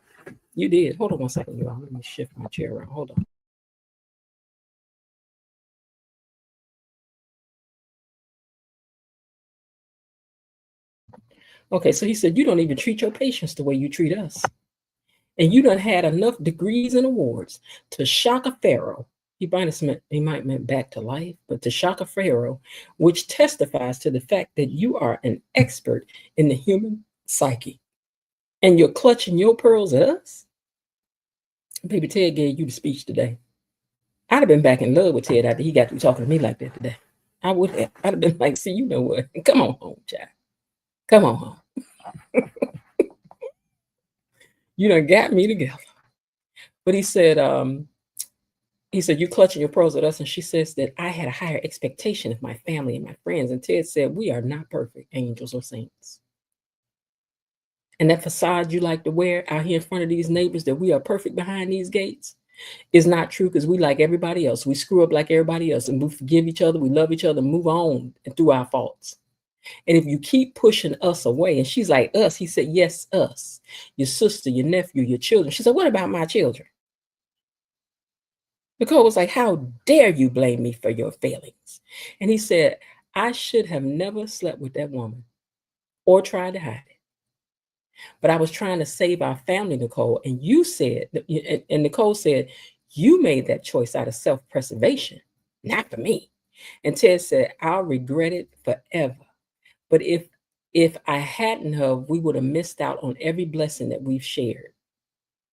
You did. Hold on one second, y'all. Let me shift my chair around. Hold on. Okay, so he said, you don't even treat your patients the way you treat us. And you done had enough degrees and awards to shock a pharaoh. He might meant back to life, but to shock a pharaoh, which testifies to the fact that you are an expert in the human psyche. And you're clutching your pearls at us? Baby, Ted gave you the speech today. I'd have been back in love with Ted after he got through talking to me like that today. I would have. I'd have been like, see, you know what? Come on home, child. Come on home. You done got me together. But he said, you're clutching your pearls at us. And she says that I had a higher expectation of my family and my friends. And Ted said, we are not perfect angels or saints. And that facade you like to wear out here in front of these neighbors that we are perfect behind these gates is not true, because we like everybody else. We screw up like everybody else, and we forgive each other. We love each other, move on and through our faults. And if you keep pushing us away, and she's like, us, he said, yes, us, your sister, your nephew, your children. She said, what about my children? Nicole was like, how dare you blame me for your failings? And he said, I should have never slept with that woman or tried to hide it. But I was trying to save our family, Nicole. And you said, and Nicole said, you made that choice out of self-preservation, not for me. And Ted said, I'll regret it forever. But if I hadn't have, we would have missed out on every blessing that we've shared.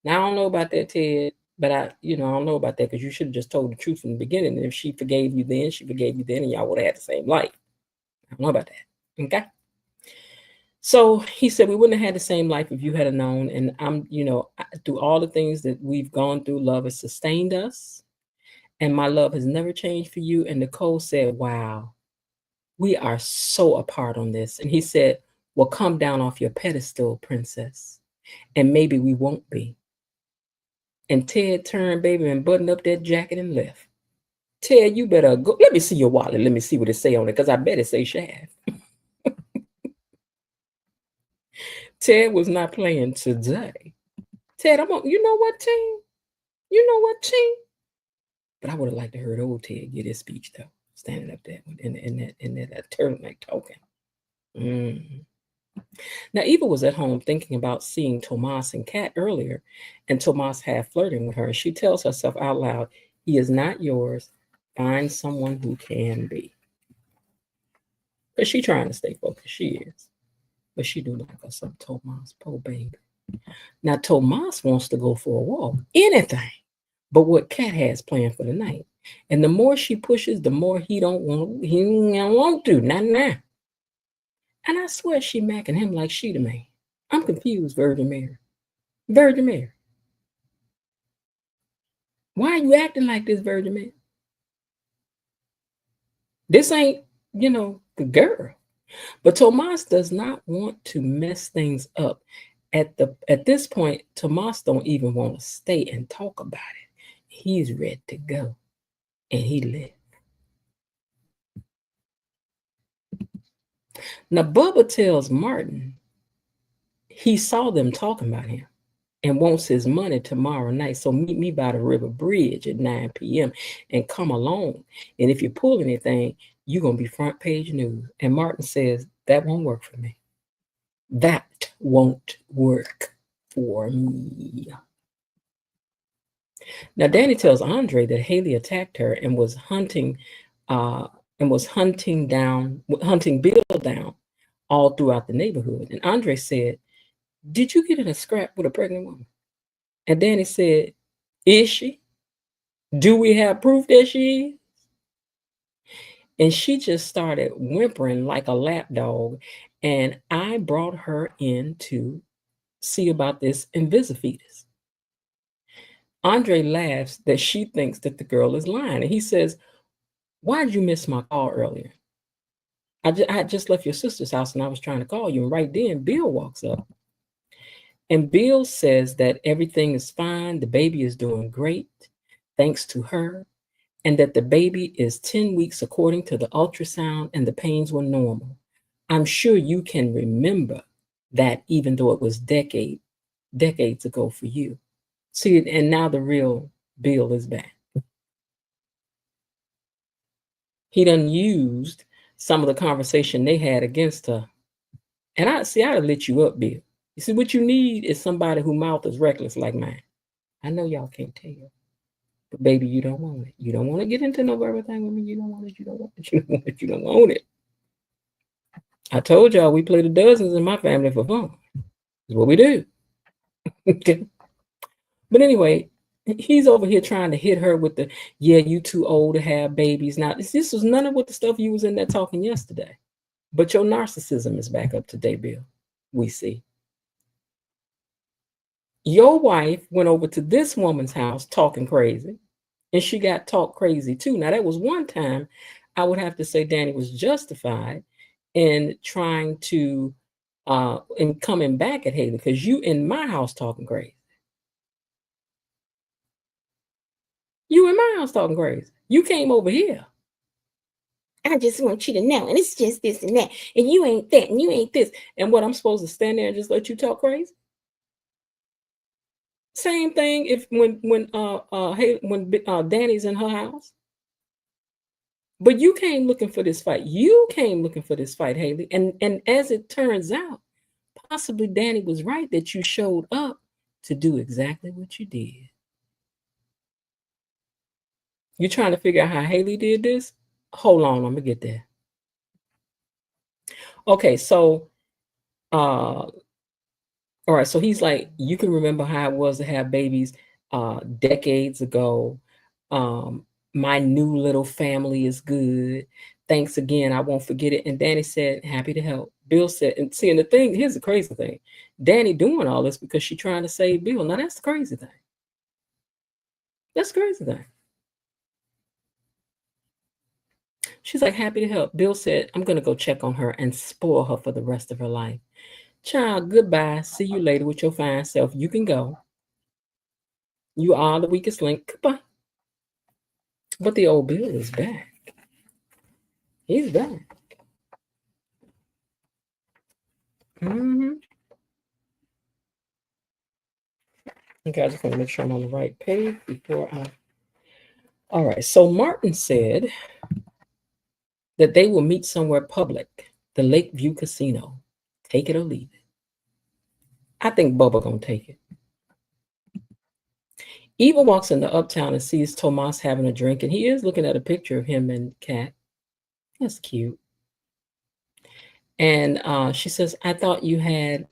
Now, I don't know about that, Ted, but I don't know about that, because you should have just told the truth from the beginning. And if she forgave you then, and y'all would have had the same life. I don't know about that. Okay. So he said, we wouldn't have had the same life if you had known. And I'm, through all the things that we've gone through, love has sustained us. And my love has never changed for you. And Nicole said, wow, we are so apart on this. And he said, well, come down off your pedestal, princess. And maybe we won't be. And Ted turned, baby, and buttoned up that jacket and left. Ted, you better go. Let me see your wallet. Let me see what it say on it, because I bet it say Shaft. Ted was not playing today. Ted, you know what, team? You know what, team? But I would have liked to heard old Ted get his speech, though, standing up there in that turtleneck talking. Now, Eva was at home thinking about seeing Tomas and Kat earlier, and Tomas half flirting with her. She tells herself out loud, he is not yours. Find someone who can be. Because she's trying to stay focused. She is. But she do like us some Tomas, poor baby. Now, Tomas wants to go for a walk. Anything but what Kat has planned for the night. And the more she pushes, the more he don't want to. Not now. And I swear she macking him like she the man. I'm confused, Virgin Mary. Virgin Mary. Why are you acting like this, Virgin Mary? This ain't the girl. But Tomas does not want to mess things up. At this point, Tomas don't even want to stay and talk about it. He's ready to go, and he left. Now Bubba tells Martin he saw them talking about him and wants his money tomorrow night. So meet me by the river bridge at 9 p.m. and come along. And if you pull anything, you're going to be front page news. And Martin says, that won't work for me. That won't work for me. Now, Danny tells Andre that Haley attacked her and was hunting Bill down all throughout the neighborhood. And Andre said, did you get in a scrap with a pregnant woman? And Danny said, is she? Do we have proof that she is? And she just started whimpering like a lapdog. And I brought her in to see about this invisifetus. Andre laughs that she thinks that the girl is lying. And he says, why did you miss my call earlier? I had just left your sister's house and I was trying to call you. And right then, Bill walks up. And Bill says that everything is fine. The baby is doing great, thanks to her. And that the baby is 10 weeks according to the ultrasound and the pains were normal. I'm sure you can remember that even though it was decades ago for you. See, and now the real Bill is back. He done used some of the conversation they had against her. And I'd lit you up, Bill. You see, what you need is somebody whose mouth is reckless like mine. I know y'all can't tell. But baby, you don't want it. You don't want to get into no verbal thing with me. You don't want it. You don't want it. You don't want it. You don't want it. I told y'all we play the dozens in my family for fun. That's what we do. Okay. But anyway, he's over here trying to hit her with the, yeah, you too old to have babies. Now, this was none of what the stuff you was in there talking yesterday. But your narcissism is back up to date, Bill. We see. Your wife went over to this woman's house talking crazy, and she got talked crazy too. Now, that was one time I would have to say Danny was justified in trying to, in coming back at Haley, because you in my house talking crazy. You in my house talking crazy. You came over here. I just want you to know, and it's just this and that, and you ain't that, and you ain't this. And what, I'm supposed to stand there and just let you talk crazy? Same thing if when Danny's in her house. But you came looking for this fight. You came looking for this fight, Haley. And as it turns out, possibly Danny was right that you showed up to do exactly what you did. You're trying to figure out how Haley did this? Hold on, I'm gonna get there. Okay, so all right, so he's like, you can remember how it was to have babies decades ago. My new little family is good. Thanks again. I won't forget it. And Danny said, happy to help. Bill said, and see, and the thing, here's the crazy thing. Danny doing all this because she's trying to save Bill. Now, that's the crazy thing. That's the crazy thing. She's like, happy to help. Bill said, I'm going to go check on her and spoil her for the rest of her life. Child, goodbye. See you later with your fine self. You can go. You are the weakest link. Goodbye. But the old Bill is back. He's back. Mm-hmm. Okay, I just want to make sure I'm on the right page before I... All right, so Martin said that they will meet somewhere public, the Lakeview Casino. Take it or leave it. I think Bubba gonna take it. Eva walks into Uptown and sees Tomas having a drink, and he is looking at a picture of him and Kat. That's cute. And she says, I thought you had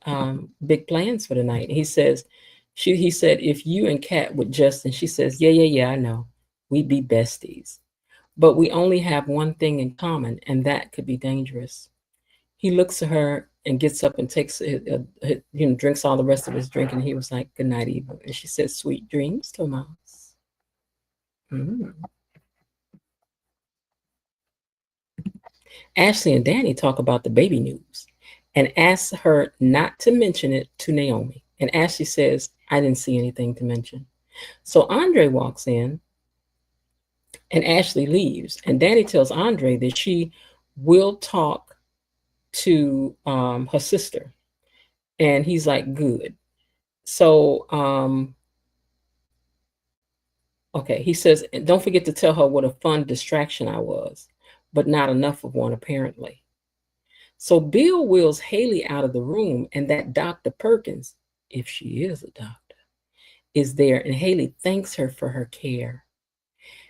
big plans for the night. He says, he said, if you and Kat would just, and she says, yeah, I know. We'd be besties. But we only have one thing in common, and that could be dangerous. He looks at her and gets up and takes, drinks all the rest of his drink. And he was like, good night, Eva. And she says, sweet dreams, Tomas. Ashley and Danny talk about the baby news and ask her not to mention it to Naomi. And Ashley says, I didn't see anything to mention. So Andre walks in and Ashley leaves. And Danny tells Andre that she will talk to her sister. And he's like, good. So, okay, he says, don't forget to tell her what a fun distraction I was, but not enough of one, apparently. So Bill wheels Haley out of the room, and that Dr. Perkins, if she is a doctor, is there, and Haley thanks her for her care.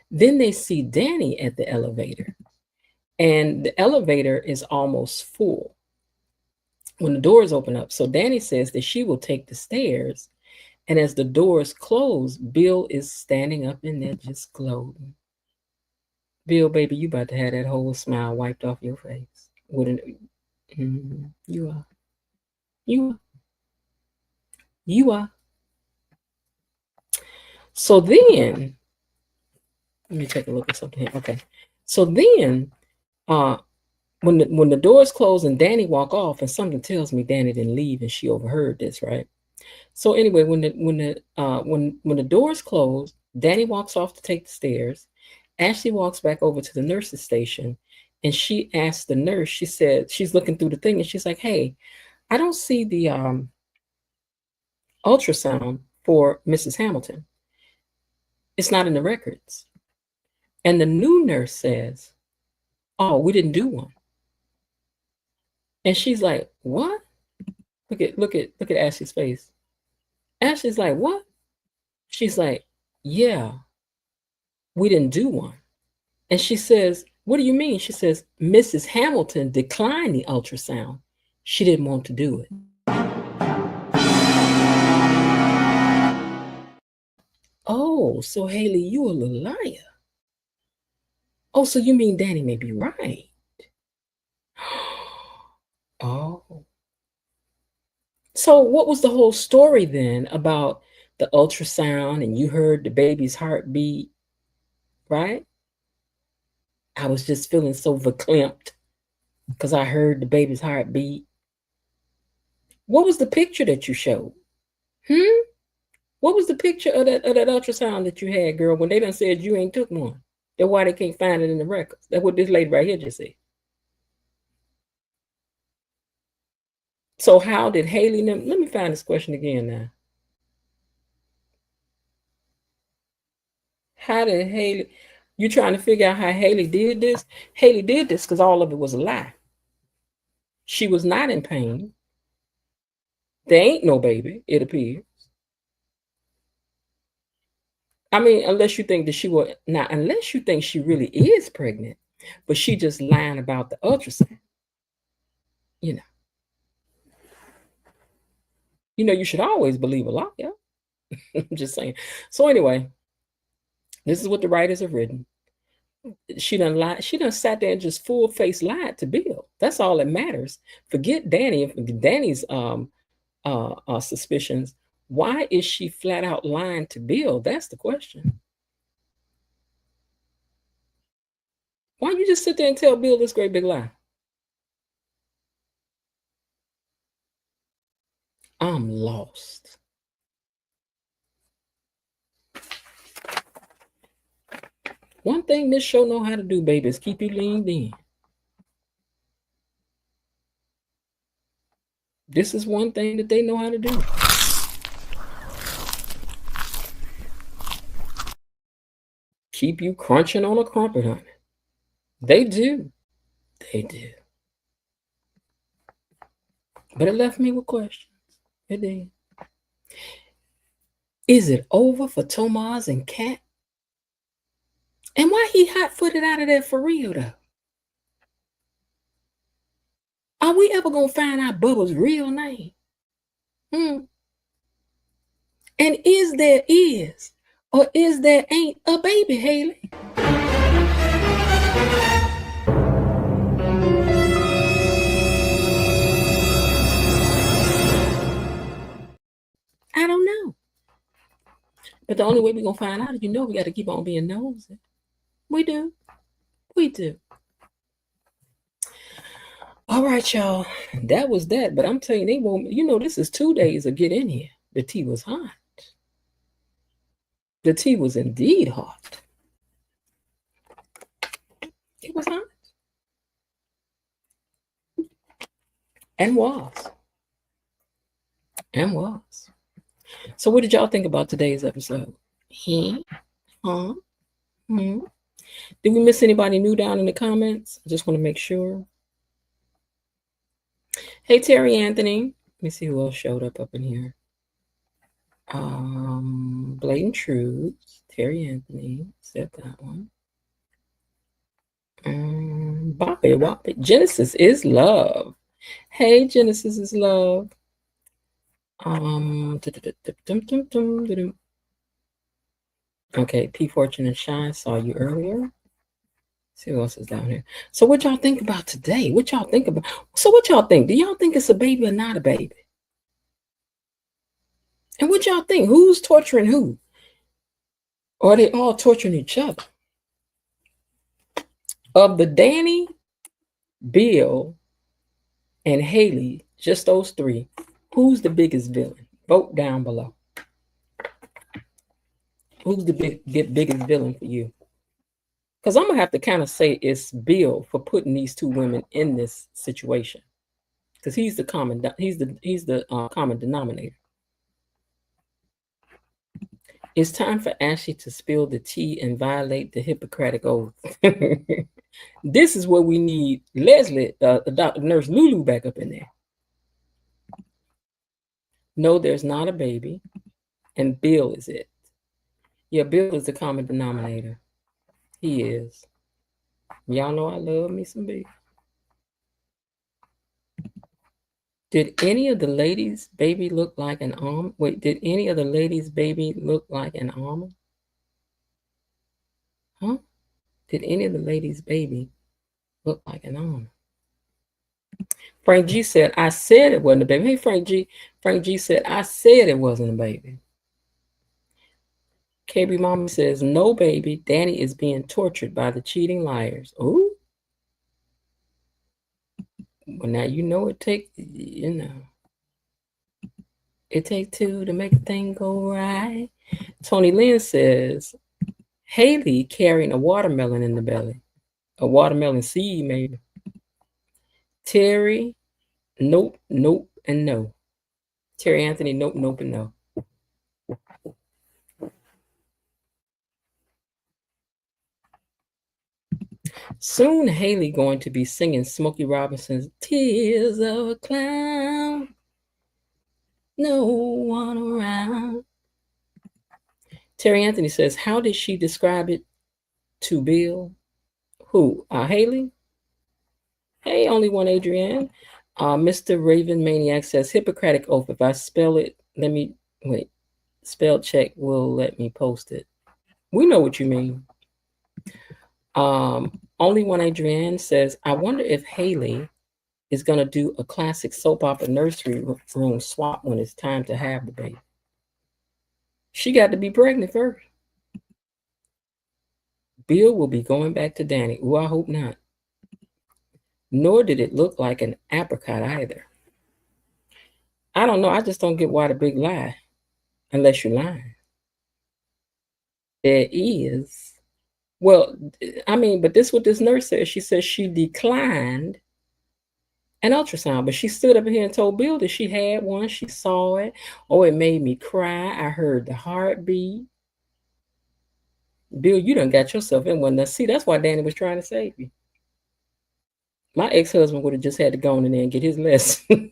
Then they see Danny at the elevator, and the elevator is almost full when the doors open up. So Danny says that she will take the stairs, and as the doors close, Bill is standing up in there just gloating. Bill, baby, you about to have that whole smile wiped off your face. You are. You are. You are. So then, let me take a look at something here. Okay. So then, when the doors close and Danny walk off, and something tells me Danny didn't leave and she overheard this, right? So anyway, when the doors close, Danny walks off to take the stairs. Ashley walks back over to the nurse's station, and she asks the nurse. She said she's looking through the thing, and she's like, "Hey, I don't see the ultrasound for Mrs. Hamilton. It's not in the records." And the new nurse says, "Oh, we didn't do one." And she's like, "What?" Look at Ashley's face. Ashley's like, "What?" She's like, "Yeah, we didn't do one." And she says, "What do you mean?" She says, "Mrs. Hamilton declined the ultrasound. She didn't want to do it." Oh, so Haley, you a little liar. Oh, so you mean Danny may be right. Oh. So what was the whole story then about the ultrasound and you heard the baby's heartbeat, right? I was just feeling so verklempt because I heard the baby's heartbeat. What was the picture that you showed? What was the picture of that ultrasound that you had, girl, when they done said you ain't took one? That's why they can't find it in the records. That's what this lady right here just said. So how did Haley, let me find this question again now. How did Haley, you trying to figure out how Haley did this? Haley did this because all of it was a lie. She was not in pain. There ain't no baby, it appears. I mean, unless you think that she will, now, unless you think she really is pregnant, but she just lying about the ultrasound. You know, you should always believe a liar. I'm just saying. So anyway, this is what the writers have written. She done lied. She done sat there and just full face lied to Bill. That's all that matters. Forget Danny. Danny's suspicions. Why is she flat out lying to Bill? That's the question. Why don't you just sit there and tell Bill this great big lie? I'm lost. One thing this show know how to do, baby, is keep you leaned in. This is one thing that they know how to do. Keep you crunching on a crumpet, honey. They do. They do. But it left me with questions. It did. Is it over for Tomas and Kat? And why he hot-footed out of there for real, though? Are we ever going to find out Bubba's real name? And is there or is there ain't a baby, Haley? I don't know. But the only way we're going to find out is, we got to keep on being nosy. We do. We do. All right, y'all. That was that. But I'm telling you, they won't. You know, this is 2 days of get in here. The tea was hot. The tea was indeed hot. It was hot. And was. And was. So what did y'all think about today's episode? Huh? Hmm? Did we miss anybody new down in the comments? I just want to make sure. Hey, Terry Anthony. Let me see who else showed up in here. Blatant Truths. Terry Anthony said that one. Bobby Woppy. Genesis is love. Hey, Genesis is love. Okay, P Fortune and Shine saw you earlier. Let's see who else is down here. So what y'all think about today? What y'all think about? So what y'all think? Do y'all think it's a baby or not a baby? And what y'all think? Who's torturing who? Or are they all torturing each other? Of the Danny, Bill, and Haley, just those three, who's the biggest villain? Vote down below. Who's the biggest villain for you? Because I'm gonna have to kind of say it's Bill for putting these two women in this situation, because he's the common common denominator. It's time for Ashley to spill the tea and violate the Hippocratic oath. This is what we need Leslie, Dr. Nurse Lulu back up in there. No, there's not a baby, and Bill is it. Yeah, Bill is the common denominator. He is. Y'all know I love me some Bill. Did any of the ladies' baby look like an almond? Wait, did any of the ladies' baby look like an almond? Huh? Did any of the ladies' baby look like an almond? Frank G said, I said it wasn't a baby. Hey, Frank G. Frank G said, I said it wasn't a baby. KB Mama says, no baby. Danny is being tortured by the cheating liars. Ooh. Well, now you know it takes two to make a thing go right. Tony Lynn says, Haley carrying a watermelon in the belly. A watermelon seed, maybe. Terry, nope, nope, and no. Terry Anthony, nope, nope, and no. Soon Haley going to be singing Smokey Robinson's Tears of a Clown. No one around. Terry Anthony says, how did she describe it to Bill? Who? Haley? Hey, only one Adrienne. Mr. Raven Maniac says, Hippocratic oath. If I spell it, spell check will let me post it. We know what you mean. Only one Adrienne says, I wonder if Haley is going to do a classic soap opera nursery room swap when it's time to have the baby. She got to be pregnant first. Bill will be going back to Danny. Ooh, I hope not. Nor did it look like an apricot either. I don't know. I just don't get why the big lie, unless you're lying. There is. Well, I mean, but this is what this nurse says. She says she declined an ultrasound, but she stood up here and told Bill that she had one. She saw it. Oh, it made me cry. I heard the heartbeat. Bill, you done got yourself in one. Now, see, that's why Danny was trying to save you. My ex-husband would have just had to go in there and get his lesson.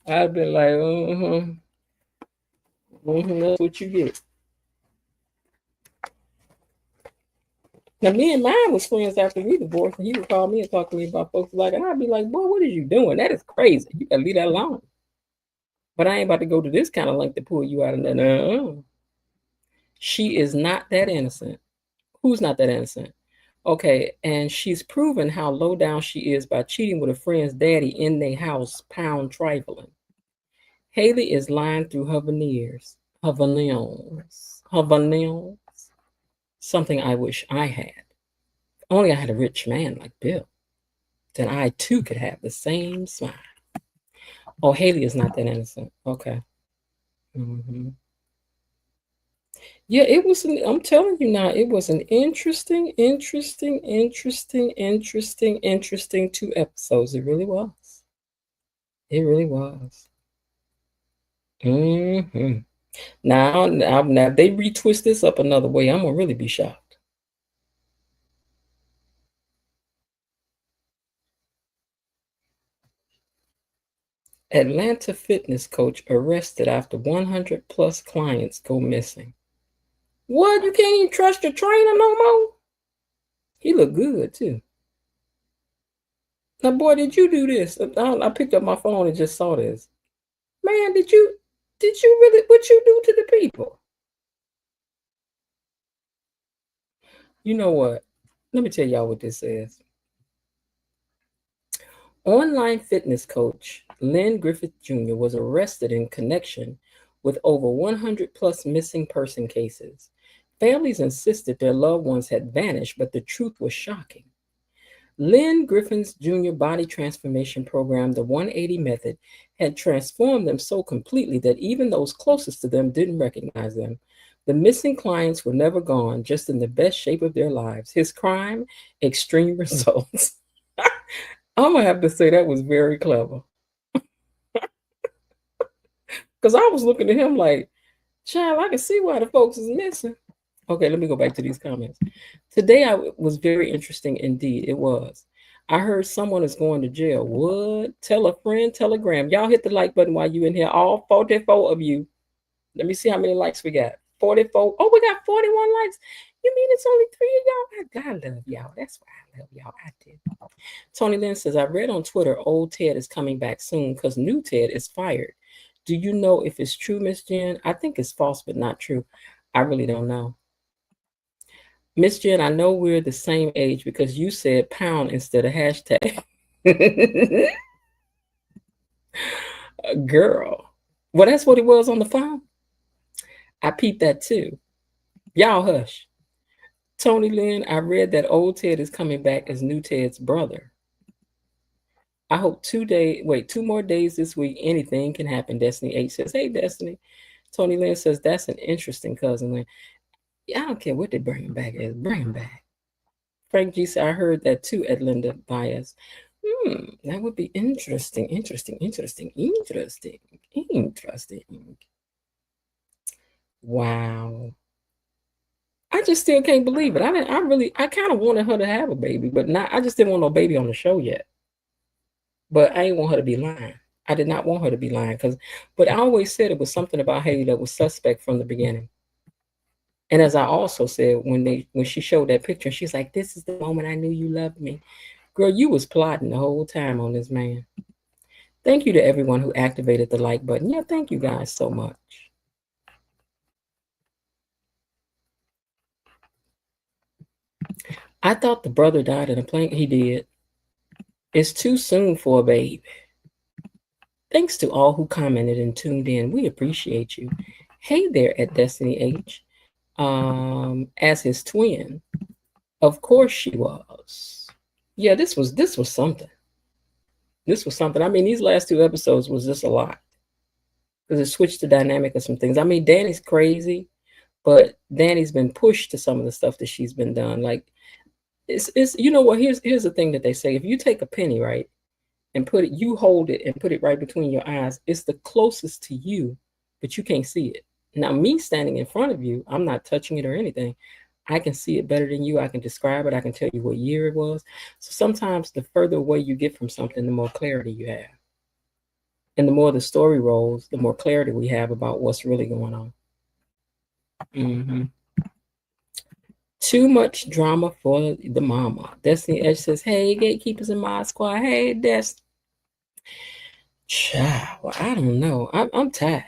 I'd been like, that's what you get. Now, me and mine was friends after we divorced, and he would call me and talk to me about folks like, and I'd be like, boy, what are you doing? That is crazy. You gotta leave that alone. But I ain't about to go to this kind of length to pull you out of that. No. She is not that innocent. Who's not that innocent? Okay, and she's proven how low down she is by cheating with a friend's daddy in their house, pound trifling. Haley is lying through her veneers, her veneers, something I wish I had. Only I had a rich man like Bill, then I too could have the same smile. Oh, Haley is not that innocent. Okay. Mm-hmm. Yeah, it was. I'm telling you now, it was an interesting 2 episodes. It really was. It really was. Mm-hmm. Now, if they retwist this up another way, I'm gonna really be shocked. Atlanta fitness coach arrested after 100 plus clients go missing. What? You can't even trust your trainer no more? He looked good too. Now, boy, did you do this? I picked up my phone and just saw this. Man, did you really, what you do to the people? You know what? Let me tell y'all what this is. Online fitness coach Lynn Griffith Jr. was arrested in connection with over 100 plus missing person cases. Families insisted their loved ones had vanished, but the truth was shocking. Lynn Griffin's Jr. body transformation program, the 180 method, had transformed them so completely that even those closest to them didn't recognize them. The missing clients were never gone, just in the best shape of their lives. His crime, extreme results. I'm going to have to say that was very clever. Because I was looking at him like, child, I can see why the folks is missing. Okay, let me go back to these comments. Today was very interesting indeed. It was. I heard someone is going to jail. What? Tell a friend, telegram. Y'all hit the like button while you in here. All 44 of you. Let me see how many likes we got. 44. Oh, we got 41 likes. You mean it's only 3 of y'all? I love y'all. That's why I love y'all. I did. Tony Lynn says, I read on Twitter, old Ted is coming back soon because new Ted is fired. Do you know if it's true, Miss Jen? I think it's false, but not true. I really don't know. Miss Jen, I know we're the same age because you said pound instead of hashtag. Girl. Well, that's what it was on the phone. I peeped that too. Y'all hush. Tony Lynn, I read that old Ted is coming back as new Ted's brother. I hope 2 more days this week. Anything can happen. Destiny H says, hey, Destiny. Tony Lynn says, that's an interesting cousin Lynn. I don't care what they bring him back as. Bring him back. Frank G said, I heard that too at Linda Bias. That would be interesting. Wow. I just still can't believe it. I kind of wanted her to have a baby, but I just didn't want no baby on the show yet. But I didn't want her to be lying. I did not want her to be lying but I always said it was something about Haley that was suspect from the beginning. And as I also said, when she showed that picture, she's like, this is the moment I knew you loved me. Girl, you was plotting the whole time on this man. Thank you to everyone who activated the like button. Yeah, thank you guys so much. I thought the brother died in a plane. He did. It's too soon for a baby. Thanks to all who commented and tuned in. We appreciate you. Hey there at Destiny H. As his twin. Of course she was. Yeah, this was something. This was something. I mean, these last 2 episodes was just a lot. Because it switched the dynamic of some things. I mean, Danny's crazy, but Danny's been pushed to some of the stuff that she's been done. Like, it's you know what? Here's the thing that they say. If you take a penny, right, and you hold it and put it right between your eyes, it's the closest to you, but you can't see it. Now, me standing in front of you, I'm not touching it or anything. I can see it better than you. I can describe it. I can tell you what year it was. So sometimes the further away you get from something, the more clarity you have. And the more the story rolls, the more clarity we have about what's really going on. Mm-hmm. Too much drama for the mama. Destiny Edge says, hey, gatekeepers in my squad. Hey, Destiny. Child, well, I don't know. I'm tired.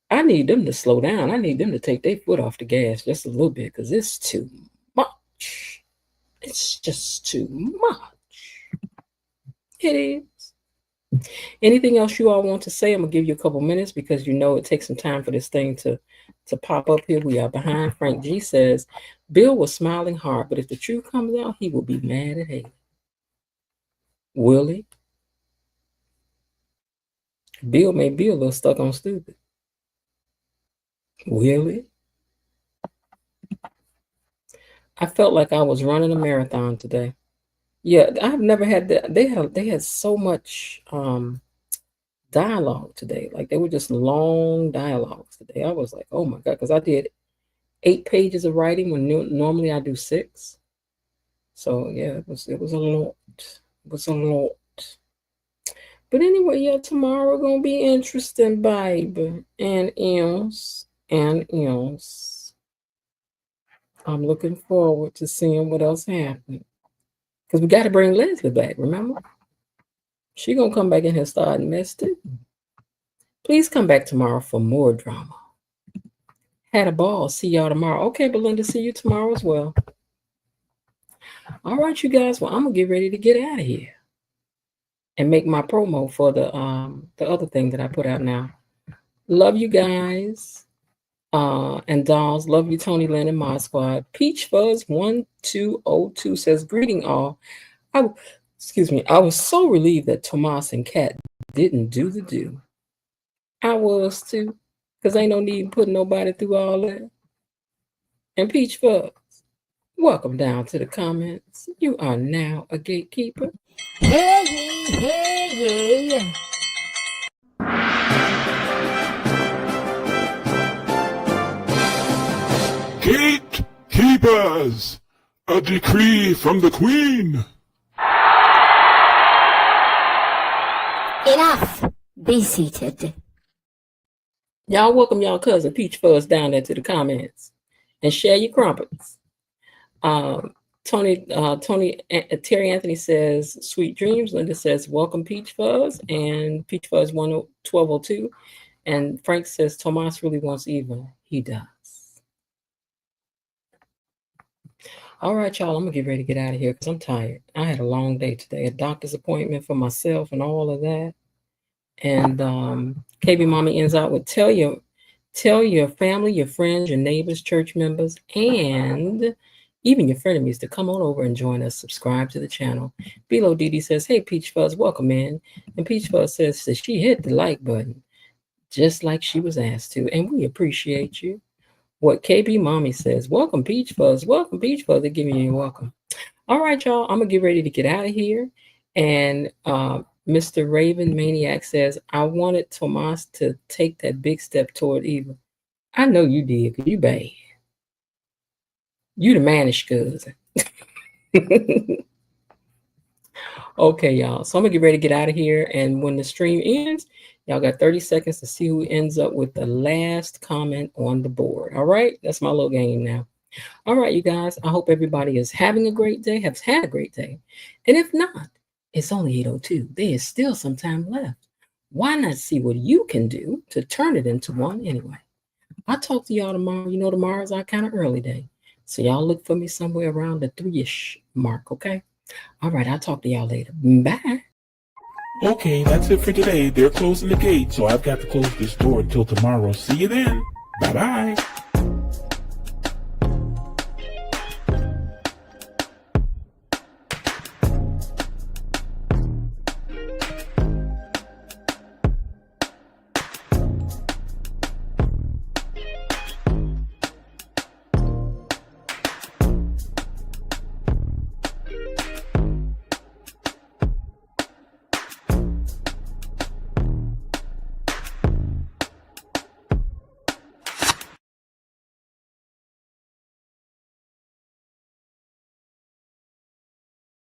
I need them to slow down. I need them to take their foot off the gas just a little bit because it's too much. It's just too much. It is. Anything else you all want to say? I'm going to give you a couple minutes because you know it takes some time for this thing to pop up here. We are behind. Frank G says, Bill was smiling hard, but if the truth comes out, he will be mad at Haley. Will he? Bill may be a little stuck on stupid. Will he? I felt like I was running a marathon today. Yeah, I've never had that. They had so much dialogue today. Like they were just long dialogues today. I was like, oh my God, because I did 8 pages of writing when normally I do 6. So yeah, it was a lot. It was a lot. But anyway, yeah, tomorrow gonna be interesting, baby. And else. I'm looking forward to seeing what else happens. Because we got to bring Leslie back, remember? She gonna come back in here starting mess too. Please come back tomorrow for more drama. Had a ball. See y'all tomorrow. Okay, Belinda, see you tomorrow as well. All right, you guys. Well, I'm gonna get ready to get out of here and make my promo for the other thing that I put out now. Love you guys. And dolls, love you, Tony Lynn and my squad. Peach Fuzz 1202 says, greeting all. I was so relieved that Tomas and Kat didn't do the do. I was too, because ain't no need putting nobody through all that. And Peach Fuzz, welcome down to the comments. You are now a gatekeeper. Hey. Gatekeepers! A decree from the Queen! Enough. Be seated. Y'all welcome y'all cousin Peach Fuzz down there to the comments and share your crumpets. Terry Anthony says, sweet dreams. Linda says, welcome Peach Fuzz. And Peach Fuzz 1202. And Frank says, Tomas really wants Eva. He does. All right, y'all, I'm going to get ready to get out of here because I'm tired. I had a long day today, a doctor's appointment for myself and all of that. And KB Mommy ends out with tell your family, your friends, your neighbors, church members, and even your frenemies to come on over and join us. Subscribe to the channel. Bilo Didi says, hey, Peach Fuzz, welcome in. And Peach Fuzz says that she hit the like button just like she was asked to. And we appreciate you. What KB Mommy says, welcome Peach Fuzz, welcome Peach Fuzz. They're giving you a welcome. All right, y'all, I'm going to get ready to get out of here. And Mr. Raven Maniac says, I wanted Tomas to take that big step toward Eva. I know you did, because you bad. You the mannish cousin. Okay, y'all. So I'm going to get ready to get out of here. And when the stream ends, y'all got 30 seconds to see who ends up with the last comment on the board. All right? That's my little game now. All right, you guys. I hope everybody is having a great day, has had a great day. And if not, it's only 8:02. There is still some time left. Why not see what you can do to turn it into one anyway? I'll talk to y'all tomorrow. You know, tomorrow's our kind of early day. So y'all look for me somewhere around the 3-ish mark, okay? All right, I'll talk to y'all later. Bye. Okay, that's it for today. They're closing the gate, so I've got to close this door until tomorrow. See you then. Bye-bye.